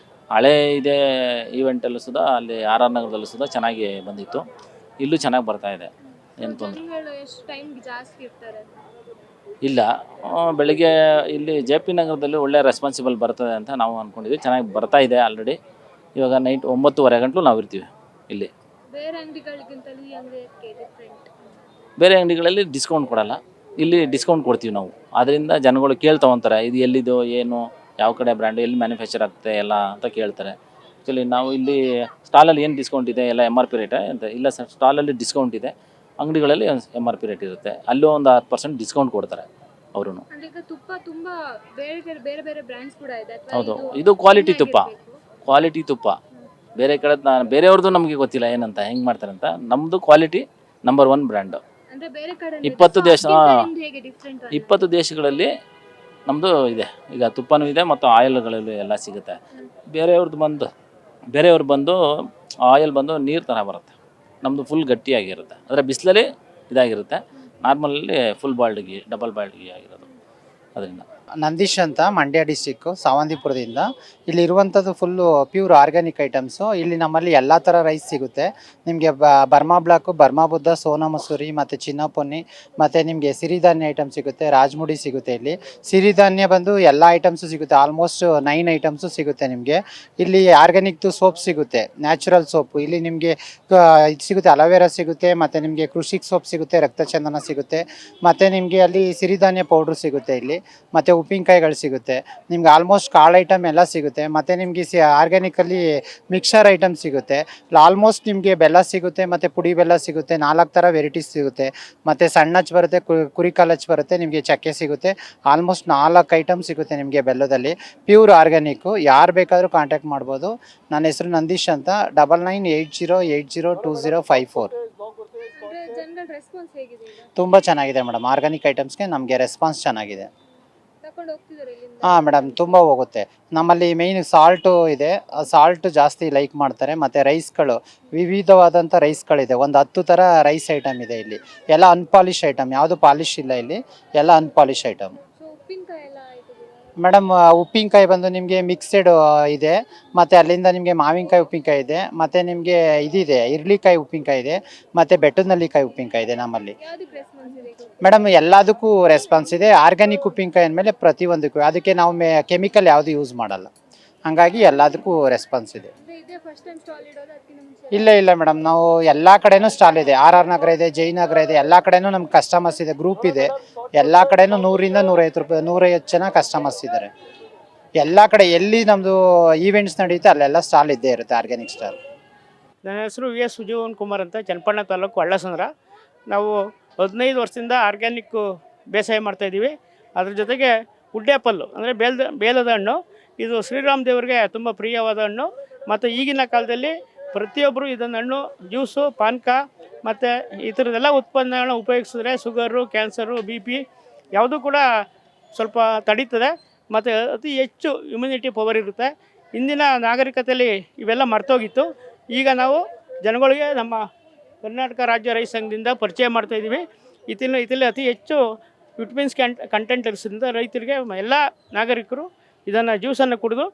Speaker 9: ಹಳೆ ಇದೆ ಈವೆಂಟಲ್ಲೂ ಸುಧಾ ಅಲ್ಲಿ RR ನಗರದಲ್ಲೂ ಸುಧಾ ಚೆನ್ನಾಗಿ ಬಂದಿತ್ತು. ಇಲ್ಲೂ ಚೆನ್ನಾಗಿ ಬರ್ತಾಯಿದೆ, ಏನು ತೊಂದರೆ
Speaker 2: ಜನಗಳು ಎಷ್ಟು ಟೈಮ್ ಜಾಸ್ತಿ ಇರ್ತಾರೆ?
Speaker 9: ಇಲ್ಲ. ಬೆಳಿಗ್ಗೆ ಇಲ್ಲಿ JP ನಗರದಲ್ಲಿ ಒಳ್ಳೆ ರೆಸ್ಪಾನ್ಸಿಬಲ್ ಬರ್ತದೆ ಅಂತ ನಾವು ಅಂದ್ಕೊಂಡಿದ್ವಿ. ಚೆನ್ನಾಗಿ ಬರ್ತಾ ಇದೆ ಆಲ್ರೆಡಿ. ಇವಾಗ ನೈಟ್ 9:30 ಗಂಟಲು ನಾವು ಇರ್ತೀವಿ ಇಲ್ಲಿ.
Speaker 2: ಬೇರೆ ಅಂಗಡಿಗಳಿಗಿಂತಲೂ ಈ ಅಂಗಡಿಗೆ ಡಿಫ್ರೆಂಟ್?
Speaker 9: ಬೇರೆ ಅಂಗಡಿಗಳಲ್ಲಿ ಡಿಸ್ಕೌಂಟ್ ಕೊಡಲ್ಲ, ಇಲ್ಲಿ ಡಿಸ್ಕೌಂಟ್ ಕೊಡ್ತೀವಿ ನಾವು. ಆದ್ದರಿಂದ ಜನಗಳು ಕೇಳ್ತಾವಂತಾರೆ, ಇದು ಎಲ್ಲಿದು, ಏನು, ಯಾವ ಕಡೆ ಬ್ರ್ಯಾಂಡು, ಎಲ್ಲಿ ಮ್ಯಾನುಫ್ಯಾಕ್ಚರ್ ಆಗುತ್ತೆ ಎಲ್ಲ ಅಂತ ಕೇಳ್ತಾರೆ. ಆ್ಯಕ್ಚುಲಿ ನಾವು ಇಲ್ಲಿ ಸ್ಟಾಲಲ್ಲಿ ಏನು ಡಿಸ್ಕೌಂಟ್ ಇದೆ ಎಲ್ಲ MRP ರೇಟೇ ಅಂತ ಇಲ್ಲ ಸರ್. ಸ್ಟಾಲಲ್ಲಿ ಡಿಸ್ಕೌಂಟ್ ಇದೆ, ಅಂಗಡಿಗಳಲ್ಲಿ MRP ರೇಟ್ ಇರುತ್ತೆ. ಅಲ್ಲೂ ಒಂದು 10% ಡಿಸ್ಕೌಂಟ್ ಕೊಡ್ತಾರೆ ಅವರು.
Speaker 2: ಈಗ ತುಪ್ಪ ತುಂಬಾ ಬೇರೆ ಬೇರೆ ಬ್ರ್ಯಾಂಡ್ಸ್ ಕೂಡ ಇದೆ.
Speaker 9: ಹೌದು, ಇದು ಕ್ವಾಲಿಟಿ ತುಪ್ಪ, ಕ್ವಾಲಿಟಿ ತುಪ್ಪ. ಬೇರೆ ಕಡೆ ಬೇರೆಯವ್ರದ್ದು ನಮಗೆ ಗೊತ್ತಿಲ್ಲ ಏನಂತ, ಹೆಂಗೆ ಮಾಡ್ತಾರೆ ಅಂತ. ನಮ್ಮದು ಕ್ವಾಲಿಟಿ ನಂಬರ್ 1 ಬ್ರ್ಯಾಂಡು.
Speaker 2: ಅಂದ್ರೆ ಬೇರೆ ಕಡೆ
Speaker 9: 20 ದೇಶಗಳಲ್ಲಿ ನಮ್ಮದು ಇದೆ. ಈಗ ತುಪ್ಪನೂ ಇದೆ ಮತ್ತು ಆಯಿಲ್ಗಳಲ್ಲಿ ಎಲ್ಲ ಸಿಗುತ್ತೆ. ಬೇರೆಯವ್ರು ಬಂದು ಆಯಿಲ್ ಬಂದು ನೀರು ಥರ ಬರುತ್ತೆ. ನಮ್ಮದು ಫುಲ್ ಗಟ್ಟಿಯಾಗಿರುತ್ತೆ. ಅಂದರೆ ಬಿಸಿಲಲ್ಲಿ ಇದಾಗಿರುತ್ತೆ. ನಾರ್ಮಲಲ್ಲಿ full boiled ghee, double boiled ghee ಆಗಿರೋದು. ಅದರಿಂದ
Speaker 10: ನಂದೀಶ್ ಅಂತ, ಮಂಡ್ಯ ಡಿಸ್ಟಿಕ್ಕು ಸಾವಂತಿಪುರದಿಂದ. ಇಲ್ಲಿರುವಂಥದ್ದು ಫುಲ್ಲು ಪ್ಯೂರ್ ಆರ್ಗ್ಯಾನಿಕ್ ಐಟಮ್ಸು. ಇಲ್ಲಿ ನಮ್ಮಲ್ಲಿ ಎಲ್ಲ ಥರ ರೈಸ್ ಸಿಗುತ್ತೆ ನಿಮಗೆ. ಬರ್ಮಾ ಬ್ಲಾಕು, ಬರ್ಮಾ ಬುದ್ಧ, ಸೋನಾ ಮಸೂರಿ ಮತ್ತು ಚಿನ್ನ ಪೊನ್ನಿ, ಮತ್ತು ನಿಮಗೆ ಸಿರಿಧಾನ್ಯ ಐಟಮ್ ಸಿಗುತ್ತೆ, ರಾಜ್ಮುಡಿ ಸಿಗುತ್ತೆ. ಇಲ್ಲಿ ಸಿರಿಧಾನ್ಯ ಬಂದು ಎಲ್ಲ ಐಟಮ್ಸು ಸಿಗುತ್ತೆ. ಆಲ್ಮೋಸ್ಟ್ 9 ಐಟಮ್ಸು ಸಿಗುತ್ತೆ ನಿಮಗೆ. ಇಲ್ಲಿ ಆರ್ಗ್ಯಾನಿಕ್ದು ಸೋಪ್ ಸಿಗುತ್ತೆ, ನ್ಯಾಚುರಲ್ ಸೋಪು. ಇಲ್ಲಿ ನಿಮಗೆ ಇದು ಸಿಗುತ್ತೆ, ಅಲೋವೆರಾ ಸಿಗುತ್ತೆ, ಮತ್ತು ನಿಮಗೆ ಕೃಷಿಕ್ ಸೋಪ್ ಸಿಗುತ್ತೆ, ರಕ್ತಚಂದನ ಸಿಗುತ್ತೆ, ಮತ್ತು ನಿಮಗೆ ಅಲ್ಲಿ ಸಿರಿಧಾನ್ಯ ಪೌಡ್ರು ಸಿಗುತ್ತೆ ಇಲ್ಲಿ, ಮತ್ತು ಉಪ್ಪಿನಕಾಯಿಗಳು ಸಿಗುತ್ತೆ, ನಿಮ್ಗೆ ಆಲ್ಮೋಸ್ಟ್ ಕಾಳು ಐಟಮ್ ಎಲ್ಲ ಸಿಗುತ್ತೆ, ಮತ್ತು ನಿಮಗೆ ಆರ್ಗ್ಯಾನಿಕಲ್ಲಿ ಮಿಕ್ಸರ್ ಐಟಮ್ ಸಿಗುತ್ತೆ. ಆಲ್ಮೋಸ್ಟ್ ನಿಮಗೆ ಬೆಲ್ಲ ಸಿಗುತ್ತೆ, ಮತ್ತು ಪುಡಿ ಬೆಲ್ಲ ಸಿಗುತ್ತೆ, 4 ಥರ ವೆರೈಟೀಸ್ ಸಿಗುತ್ತೆ, ಮತ್ತು ಸಣ್ಣಚ್ಚು ಬರುತ್ತೆ, ಕುರಿ ಕಾಲಚ್ಚು ಬರುತ್ತೆ, ನಿಮಗೆ ಚಕ್ಕೆ ಸಿಗುತ್ತೆ. ಆಲ್ಮೋಸ್ಟ್ 4 ಐಟಮ್ ಸಿಗುತ್ತೆ ನಿಮಗೆ ಬೆಲ್ಲದಲ್ಲಿ. Pure organic. ಯಾರು ಬೇಕಾದರೂ ಕಾಂಟ್ಯಾಕ್ಟ್ ಮಾಡ್ಬೋದು. ನನ್ನ ಹೆಸರು ನಂದೀಶ್ ಅಂತ. 9980802054.
Speaker 2: ಅಂದ್ರೆ ಜನಗಳ ರೆಸ್ಪಾನ್ಸ್ ಹೇಗಿದೆ ಈಗ?
Speaker 10: ತುಂಬ ಚೆನ್ನಾಗಿದೆ ಮೇಡಮ್. ಆರ್ಗ್ಯಾನಿಕ್ ಐಟಮ್ಸ್ಗೆ ನಮಗೆ ರೆಸ್ಪಾನ್ಸ್ ಚೆನ್ನಾಗಿದೆ.
Speaker 2: ತಕೊಂಡು ಹೋಗ್ತಿದ್ದಾರೆ ಇಲ್ಲಿಂದ?
Speaker 10: ಹಾಂ ಮೇಡಮ್, ತುಂಬ ಹೋಗುತ್ತೆ. ನಮ್ಮಲ್ಲಿ ಮೇಯ್ನ್ ಸಾಲ್ಟು ಇದೆ, ಸಾಲ್ಟ್ ಜಾಸ್ತಿ ಲೈಕ್ ಮಾಡ್ತಾರೆ. ಮತ್ತು ರೈಸ್ಗಳು ವಿವಿಧವಾದಂಥ ರೈಸ್ಗಳಿದೆ. ಒಂದು 10 ಥರ ರೈಸ್ ಐಟಮ್ ಇದೆ ಇಲ್ಲಿ. ಎಲ್ಲ ಅನ್ಪಾಲಿಶ್ ಐಟಮ್, ಯಾವುದು ಪಾಲಿಶ್ ಇಲ್ಲ ಇಲ್ಲಿ, ಎಲ್ಲ ಅನ್ಪಾಲಿಶ್ ಐಟಮ್.
Speaker 2: ಸೊ ಉಪ್ಪಿನಕಾಯಿ ಎಲ್ಲ ಆಯ್ತು
Speaker 10: ಮೇಡಮ್, ಉಪ್ಪಿನಕಾಯಿ ಬಂದು ನಿಮಗೆ ಮಿಕ್ಸೆಡ್ ಇದೆ, ಮತ್ತು ಅಲ್ಲಿಂದ ನಿಮಗೆ ಮಾವಿನಕಾಯಿ ಉಪ್ಪಿನಕಾಯಿ ಇದೆ, ಮತ್ತು ನಿಮಗೆ ಇದಿದೆ ಇರ್ಲಿಕಾಯಿ ಉಪ್ಪಿನಕಾಯಿ ಇದೆ, ಮತ್ತು ಬೆಟ್ಟದ ನಲ್ಲಿಕಾಯಿ ಉಪ್ಪಿನಕಾಯಿ ಇದೆ ನಮ್ಮಲ್ಲಿ.
Speaker 2: ಯಾವ್ದಕ್ಕೆ ರೆಸ್ಪಾನ್ಸ್ ಇದೆ ಈಗ?
Speaker 10: ಮೇಡಮ್, ಎಲ್ಲದಕ್ಕೂ ರೆಸ್ಪಾನ್ಸ್ ಇದೆ. ಆರ್ಗ್ಯಾನಿಕ್ ಉಪ್ಪಿನಕಾಯಿ ಅಂದಮೇಲೆ ಪ್ರತಿಯೊಂದಕ್ಕೂ ಅದಕ್ಕೆ ನಾವು ಕೆಮಿಕಲ್ ಯಾವುದು ಯೂಸ್ ಮಾಡಲ್ಲ, ಹಾಗಾಗಿ ಎಲ್ಲದಕ್ಕೂ ರೆಸ್ಪಾನ್ಸ್ ಇದೆ.
Speaker 2: ಅಂದ್ರೆ ಇದೇ ಫಸ್ಟ್ ಟೈಮ್ ಸ್ಟಾಲ್ ಇಡೋದು ಅದಕ್ಕಿಂತ ಮುಂಚೆ?
Speaker 10: ಇಲ್ಲ ಮೇಡಮ್, ನಾವು ಎಲ್ಲ ಕಡೆನೂ ಸ್ಟಾಲ್ ಇದೆ. RR ನಗರ ಇದೆ, ಜಯನಗರ ಇದೆ, ಎಲ್ಲ ಕಡೆನೂ ನಮ್ಗೆ ಕಸ್ಟಮರ್ಸ್ ಇದೆ, ಗ್ರೂಪ್ ಇದೆ. ಎಲ್ಲ ಕಡೆನೂ 100ರಿಂದ 150 ಜನ ಕಸ್ಟಮರ್ಸ್ ಇದ್ದಾರೆ. ಎಲ್ಲ ಕಡೆ ಎಲ್ಲಿ ನಮ್ಮದು ಈವೆಂಟ್ಸ್ ನಡೆಯುತ್ತೆ ಅಲ್ಲೆಲ್ಲ ಸ್ಟಾಲ್ ಇದ್ದೇ ಇರುತ್ತೆ, ಆರ್ಗ್ಯಾನಿಕ್ ಸ್ಟಾಲ್.
Speaker 11: ನನ್ನ ಹೆಸರು VS ಸುಜೀವನ್ ಕುಮಾರ್ ಅಂತ, ಚನ್ನಪಟ್ಟಣ ತಾಲೂಕು ಅಳ್ಳಸಂದ್ರ. ನಾವು 15 ವರ್ಷದಿಂದ ಆರ್ಗ್ಯಾನಿಕ್ಕು ಬೇಸಾಯ ಮಾಡ್ತಾಯಿದ್ದೀವಿ. ಅದ್ರ ಜೊತೆಗೆ ಉಡ್ಡೇಪಲ್ಲು ಅಂದರೆ ಬೇಲದ ಹಣ್ಣು, ಇದು ಶ್ರೀರಾಮ್ ದೇವರಿಗೆ ತುಂಬ ಪ್ರಿಯವಾದ ಹಣ್ಣು. ಮತ್ತು ಈಗಿನ ಕಾಲದಲ್ಲಿ ಪ್ರತಿಯೊಬ್ಬರು ಇದನ್ನು ಹಣ್ಣು ಜ್ಯೂಸು, ಪಾನಕ ಮತ್ತು ಈ ಥರದ್ದೆಲ್ಲ ಉತ್ಪನ್ನಗಳನ್ನ ಉಪಯೋಗಿಸಿದ್ರೆ ಶುಗರು, ಕ್ಯಾನ್ಸರು, BP ಯಾವುದೂ ಕೂಡ ಸ್ವಲ್ಪ ತಡೀತದೆ, ಮತ್ತು ಅತಿ ಹೆಚ್ಚು ಇಮ್ಯುನಿಟಿ ಪವರ್ ಇರುತ್ತೆ. ಇಂದಿನ ನಾಗರಿಕತೆಯಲ್ಲಿ ಇವೆಲ್ಲ ಮರ್ತೋಗಿತ್ತು. ಈಗ ನಾವು ಜನಗಳಿಗೆ ನಮ್ಮ ಕರ್ನಾಟಕ ರಾಜ್ಯ ರೈತ ಸಂಘದಿಂದ ಪರಿಚಯ ಮಾಡ್ತಾಯಿದ್ದೀವಿ. ಇದರಲ್ಲಿ ಅತಿ ಹೆಚ್ಚು ವಿಟಮಿನ್ಸ್ ಕಂಟೆಂಟ್ ಇರಿಸೋದ್ರಿಂದ ರೈತರಿಗೆ ಎಲ್ಲ ನಾಗರಿಕರು ಇದನ್ನು ಜ್ಯೂಸನ್ನು ಕುಡಿದು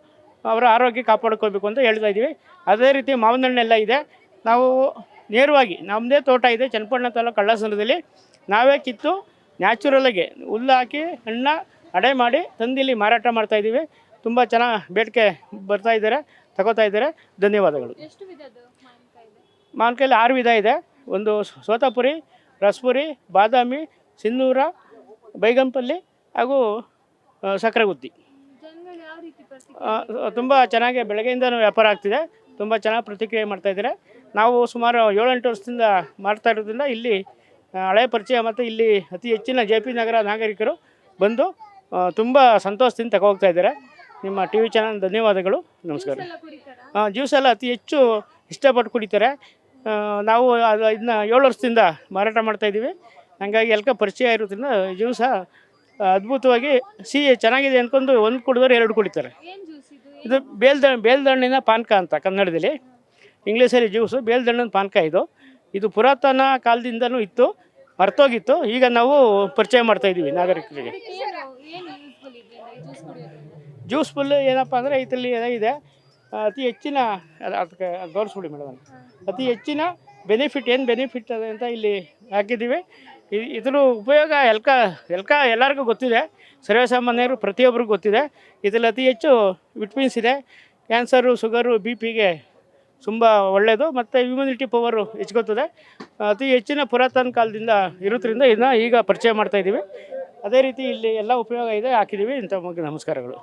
Speaker 11: ಅವರ ಆರೋಗ್ಯ ಕಾಪಾಡ್ಕೋಬೇಕು ಅಂತ ಹೇಳ್ತಾ ಇದ್ದೀವಿ. ಅದೇ ರೀತಿ ಮಾವಿನ ಹಣ್ಣೆಲ್ಲ ಇದೆ. ನಾವು ನೇರವಾಗಿ ನಮ್ಮದೇ ತೋಟ ಇದೆ ಚನ್ನಪಟ್ಟಣ ತಾಲೂಕು ಅಳ್ಳಸಂದ್ರದಲ್ಲಿ. ನಾವೇ ಕಿತ್ತು ನ್ಯಾಚುರಲಾಗಿ ಹುಲ್ಲು ಹಾಕಿ ಹಣ್ಣು ಅಡೆ ಮಾಡಿ ತಂದಿಲ್ಲಿ ಮಾರಾಟ ಮಾಡ್ತಾಯಿದ್ದೀವಿ. ತುಂಬ ಚೆನ್ನಾಗಿ ಬೇಡಿಕೆ ಬರ್ತಾಯಿದ್ದಾರೆ, ತಗೋತಾ ಇದ್ದಾರೆ. ಧನ್ಯವಾದಗಳು.
Speaker 2: ಎಷ್ಟು ವಿಧದ್ದು ಮಾವಿನಕಾಯಿ ಇದೆ?
Speaker 11: ಮಾವಿನಕಾಯಲ್ಲಿ 6 ವಿಧ ಇದೆ. ಒಂದು ಸೋತಾಪುರಿ, ರಸಪುರಿ, ಬಾದಾಮಿ, ಸಿಂಧೂರ, ಬೈಗಂಪಲ್ಲಿ ಹಾಗೂ ಸಕ್ಕರೆ ಗುತ್ತಿ.
Speaker 2: ಜನಗಳು ಯಾವ ರೀತಿ ಪ್ರತಿಕ್ರಿಯೆ?
Speaker 11: ತುಂಬ ಚೆನ್ನಾಗಿ ಬೆಳಗ್ಗೆಯಿಂದನೂ ವ್ಯಾಪಾರ ಆಗ್ತಿದೆ. ತುಂಬ ಚೆನ್ನಾಗಿ ಪ್ರತಿಕ್ರಿಯೆ ಮಾಡ್ತಾಯಿದ್ದಾರೆ. ನಾವು ಸುಮಾರು 7-8 ವರ್ಷದಿಂದ ಮಾಡ್ತಾ ಇರೋದ್ರಿಂದ ಇಲ್ಲಿ ಹಳೆಯ ಪರಿಚಯ, ಮತ್ತು ಇಲ್ಲಿ ಅತಿ ಹೆಚ್ಚಿನ JP ನಗರ ನಾಗರಿಕರು ಬಂದು ತುಂಬ ಸಂತೋಷದಿಂದ ತಗೋಗ್ತಾ ಇದ್ದಾರೆ. ನಿಮ್ಮ TV ಚಾನಲ್ ಧನ್ಯವಾದಗಳು. ನಮಸ್ಕಾರ.
Speaker 2: ಎಲ್ಲ ಕುಡಿತಾರಾ?
Speaker 11: ಜ್ಯೂಸ್ ಎಲ್ಲ ಅತಿ ಹೆಚ್ಚು ಇಷ್ಟಪಟ್ಟು ಕುಡಿತಾರೆ. ನಾವು ಇದನ್ನ 7 ವರ್ಷದಿಂದ ಮಾರಾಟ ಮಾಡ್ತಾಯಿದ್ದೀವಿ. ಹಾಗಾಗಿ ಎಲ್ಲ ಪರಿಚಯ ಇರೋದ್ರಿಂದ ಜ್ಯೂಸ ಅದ್ಭುತವಾಗಿ ಚೆನ್ನಾಗಿದೆ ಅಂದ್ಕೊಂಡು ಒಂದು ಕುಡಿದ್ರೆ 2 ಕುಡಿತಾರೆ.
Speaker 2: ಏನ್ ಜ್ಯೂಸ್ ಇದು?
Speaker 11: ಇದು ಬೇಲ್ದಣ್ಣಿನ ಪಾನಕ ಅಂತ ಕನ್ನಡದಲ್ಲಿ, ಇಂಗ್ಲೀಷಲ್ಲಿ ಜ್ಯೂಸು. ಬೇಲ್ದಣ್ಣಿನ ಪಾನಕ ಇದು ಪುರಾತನ ಕಾಲದಿಂದನೂ ಇತ್ತು, ಮರ್ತೋಗಿತ್ತು. ಈಗ ನಾವು ಪರಿಚಯ ಮಾಡ್ತಾಯಿದ್ದೀವಿ ನಾಗರಿಕರಿಗೆ.
Speaker 2: ಏನು ಯೂಸ್ಫುಲ್ ಇದೆಯಲ್ಲ ಈ ಜ್ಯೂಸ್ ಕುಡಿಯೋದ್ರಿಂದ?
Speaker 11: ಜ್ಯೂಸ್ಫುಲ್ ಏನಪ್ಪ ಅಂದರೆ ಇದರಲ್ಲಿ ಇದೆ ಅತಿ ಹೆಚ್ಚಿನ ಅದಕ್ಕೆ ತೋರಿಸ್ಬಿಡಿ ಮೇಡಮ್. ಅತಿ ಹೆಚ್ಚಿನ ಬೆನಿಫಿಟ್ ಅದೆ ಅಂತ ಇಲ್ಲಿ ಹಾಕಿದ್ದೀವಿ. ಇದ್ರ ಉಪಯೋಗ ಎಲ್ಲರಿಗೂ ಗೊತ್ತಿದೆ, ಸರ್ವೇಸಾಮಾನ್ಯರು ಪ್ರತಿಯೊಬ್ಬರಿಗೂ ಗೊತ್ತಿದೆ. ಇದರಲ್ಲಿ ಅತಿ ಹೆಚ್ಚು ವಿಟಮಿನ್ಸ್ ಇದೆ. ಕ್ಯಾನ್ಸರು, ಶುಗರು, BPಗೆ ತುಂಬ ಒಳ್ಳೆಯದು, ಮತ್ತು ಇಮ್ಯುನಿಟಿ ಪವರು ಹೆಚ್ಚುತ್ತದೆ. ಅತಿ ಹೆಚ್ಚಿನ ಪುರಾತನ ಕಾಲದಿಂದ ಇರೋದ್ರಿಂದ ಇದನ್ನ ಈಗ ಪರಿಚಯ ಮಾಡ್ತಾಯಿದ್ದೀವಿ. ಅದೇ ರೀತಿ ಇಲ್ಲಿ ಎಲ್ಲ ಉಪಯೋಗ ಇದೆ, ಹಾಕಿದ್ದೀವಿ. ಇಂಥ ನಮಸ್ಕಾರಗಳು.